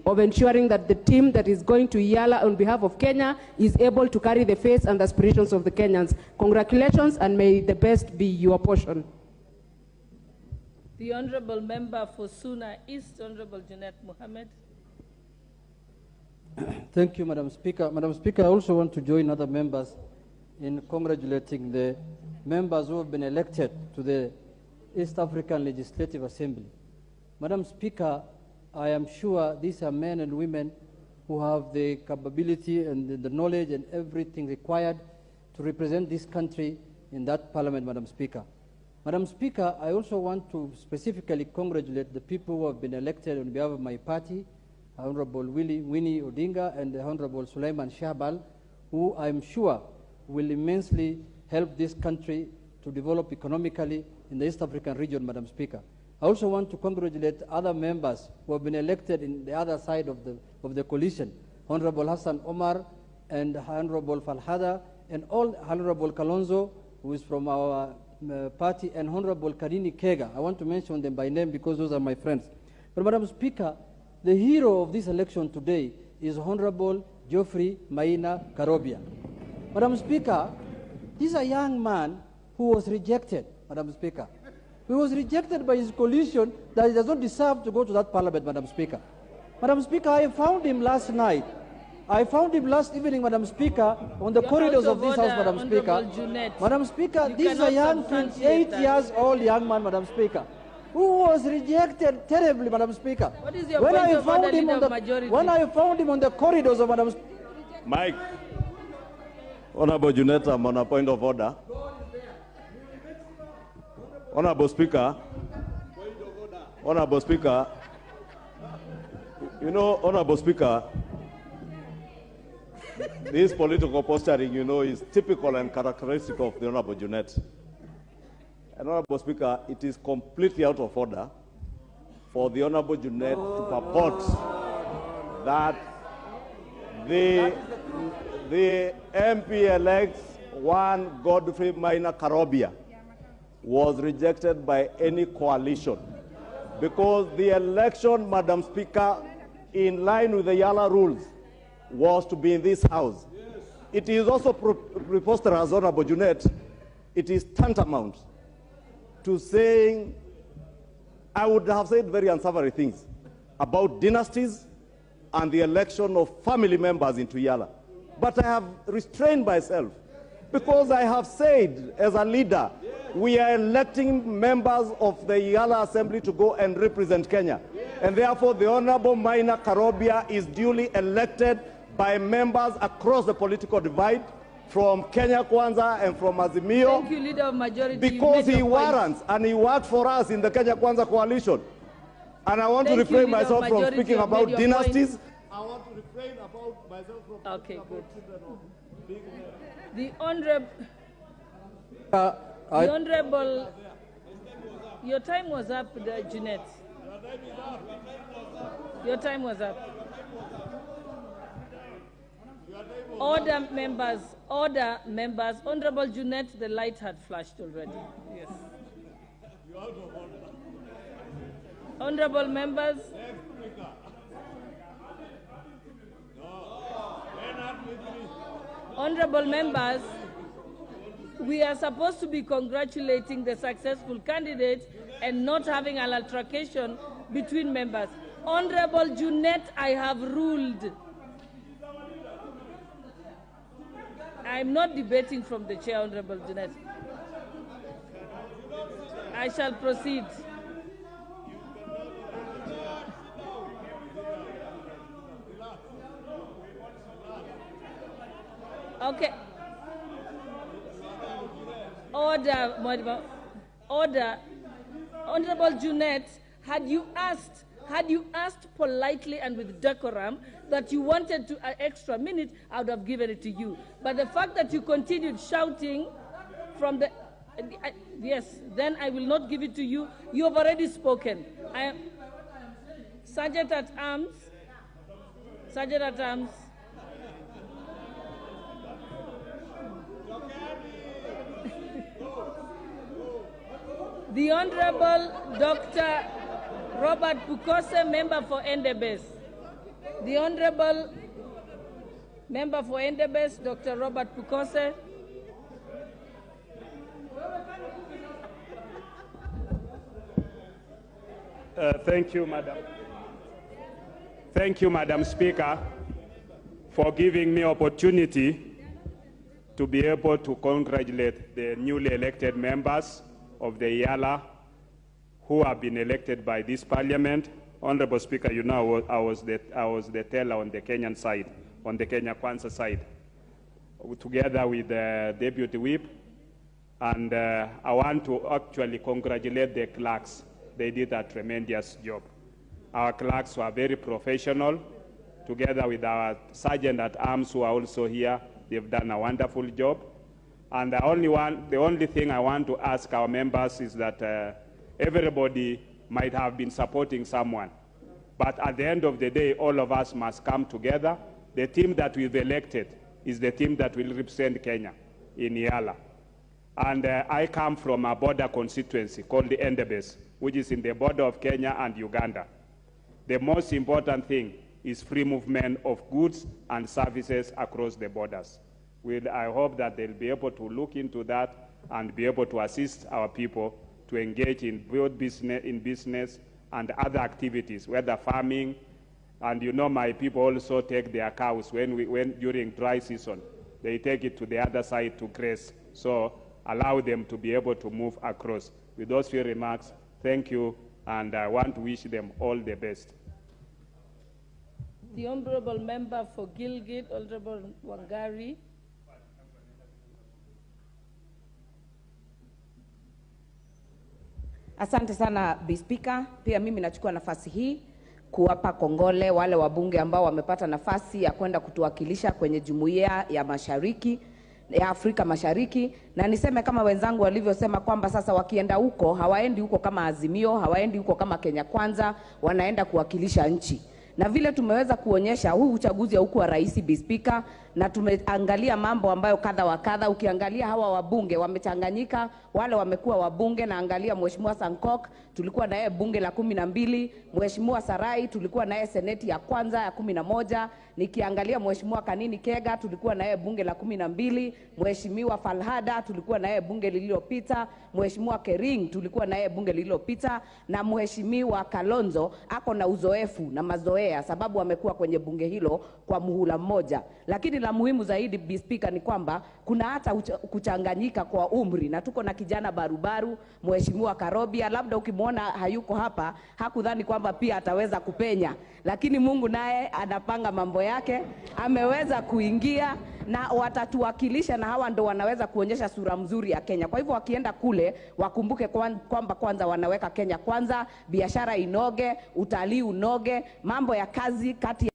of ensuring that the team that is going to Eala on behalf of Kenya is able to carry the faith and aspirations of the Kenyans. Congratulations, and may the best be your portion. The Honorable Member for Suna East, Honorable Junet Mohammed. Thank you, Madam Speaker. Madam Speaker, I also want to join other members in congratulating the members who have been elected to the East African Legislative Assembly. Madam Speaker, I am sure these are men and women who have the capability and the knowledge and everything required to represent this country in that parliament, Madam Speaker. Madam Speaker, I also want to specifically congratulate the people who have been elected on behalf of my party, Honorable Winnie Odinga and the Honorable Suleiman Shahbal, who I'm sure will immensely help this country to develop economically in the East African region, Madam Speaker. I also want to congratulate other members who have been elected in the other side of the coalition, Honorable Hassan Omar and Honorable Falhada, and all Honorable Kalonzo, who is from our party, and Honorable Karini Kega. I want to mention them by name because those are my friends. But Madam Speaker, the hero of this election today is Honorable Geoffrey Maina Karobia. Madam Speaker, this is a young man who was rejected, Madam Speaker. He was rejected by his coalition that he does not deserve to go to that parliament, Madam Speaker. Madam Speaker, I found him last night. I found him last evening, Madam Speaker, on the corridors of this house, Madam Speaker. Madam Speaker, this is a young 28 years old young man, Madam Speaker, who was rejected terribly, Madam Speaker. What is your point of order, Leader of Majority? When I found him on the corridors of Madam Speaker. Mike, Honorable Juneta, I'm on a point of order. Honorable Speaker, Honorable Speaker, you know, Honorable Speaker, this political posturing, you know, is typical and characteristic of the Honorable Junet. And Honorable Speaker, it is completely out of order for the Honorable Junet to purport that the MP-elect one Godfrey Maina Karobia was rejected by any coalition, because the election, Madam Speaker, in line with the Eala rules, was to be in this house. Yes. It is also preposterous, Honorable Junet, it is tantamount to saying, I would have said very unsavory things about dynasties and the election of family members into Eala. But I have restrained myself, because I have said, as a leader, we are electing members of the Eala Assembly to go and represent Kenya. And therefore, the Honorable Maina Karobia is duly elected by members across the political divide, from Kenya Kwanza and from Azimio. Thank you, Leader of Majority. Because he warrants and he worked for us in the Kenya Kwanza coalition. And I want to refrain myself from speaking about dynasties. I want to refrain about myself from okay, good. The Honorable... the Honorable... Your time was up, Junet. Your time was up. Order, members. Order, members. Honorable Junet, the light had flashed already. Yes. Honorable members. Honorable members, we are supposed to be congratulating the successful candidate and not having an altercation between members. Honorable Junet, I have ruled. I'm not debating from the chair, Honorable Junet. I shall proceed. Okay. Order, order. Honorable Junet, had you asked politely and with decorum that you wanted an extra minute, I would have given it to you. But the fact that you continued shouting from the... yes, then I will not give it to you. You have already spoken. Sergeant at Arms. Sergeant at Arms. The Honorable Dr. Robert Pukose, member for Endebess. The Honorable Member for Endebess, Dr. Robert Pukose. Thank you, Madam. Thank you, Madam Speaker, for giving me opportunity to be able to congratulate the newly elected members of the Eala who have been elected by this Parliament. Honorable Speaker, you know I was the teller on the Kenyan side, on the Kenya Kwanza side, together with the Deputy Whip, and I want to actually congratulate the clerks. They did a tremendous job. Our clerks were very professional, together with our Sergeant-at-Arms who are also here. They've done a wonderful job. And the only thing I want to ask our members is that everybody might have been supporting someone. But at the end of the day, all of us must come together. The team that we've elected is the team that will represent Kenya in Eala. And I come from a border constituency called the Endebess, which is in the border of Kenya and Uganda. The most important thing is free movement of goods and services across the borders. I hope that they'll be able to look into that and be able to assist our people to engage in both business and other activities, whether farming, and you know my people also take their cows when during dry season. They take it to the other side to graze. So allow them to be able to move across. With those few remarks, thank you, and I want to wish them all the best. The Honorable Member for Gilgit, Honorable Wangari. Asante sana Bi Speaker. Pia mimi nachukua nafasi hii kuwapa kongole wale wabunge ambao wamepata nafasi ya kwenda kutuwakilisha kwenye Jumuiya ya Mashariki ya Afrika Mashariki, na niseme kama wenzangu walivyosema kwamba sasa wakienda huko hawaendi huko kama Azimio, hawaendi huko kama Kenya Kwanza, wanaenda kuwakilisha nchi. Na vile tumeweza kuonyesha huu uchaguzi haukuwa rahisi Bi Speaker, na tumeangalia mambo ambayo kadha wa kadha. Ukiangalia hawa wabunge wamechanganyika, wale wamekuwa wabunge, na angalia Mheshimiwa Sankok tulikuwa naye bunge la 12, Mheshimiwa Sarai tulikuwa naye seneti ya kwanza ya 11, nikiangalia Mheshimiwa Kanini Kega tulikuwa naye bunge la 12, Mheshimiwa Falhada tulikuwa naye bunge lililopita, Mheshimiwa Kering tulikuwa naye bunge lililopita, na Mheshimiwa Kalonzo ako na uzoefu na mazoea sababu amekuwa kwenye bunge hilo kwa muhula mmoja. Lakini la muhimu zaidi Bi Speaker ni kwamba kuna hata kuchanganyika kwa umri, na tuko na kijana barubaru Mheshimiwa Karobia. Labda ukimwona hayuko hapa hakudhani kwamba pia ataweza kupenya, lakini Mungu naye anapanga mambo yake, ameweza kuingia na watatuwakilisha, na hawa ndo wanaweza kuonyesha sura mzuri ya Kenya. Kwa hivyo wakienda kule wakumbuke kwamba kwanza wanaweka Kenya kwanza, biashara inoge, utalii unoge, mambo ya kazi kati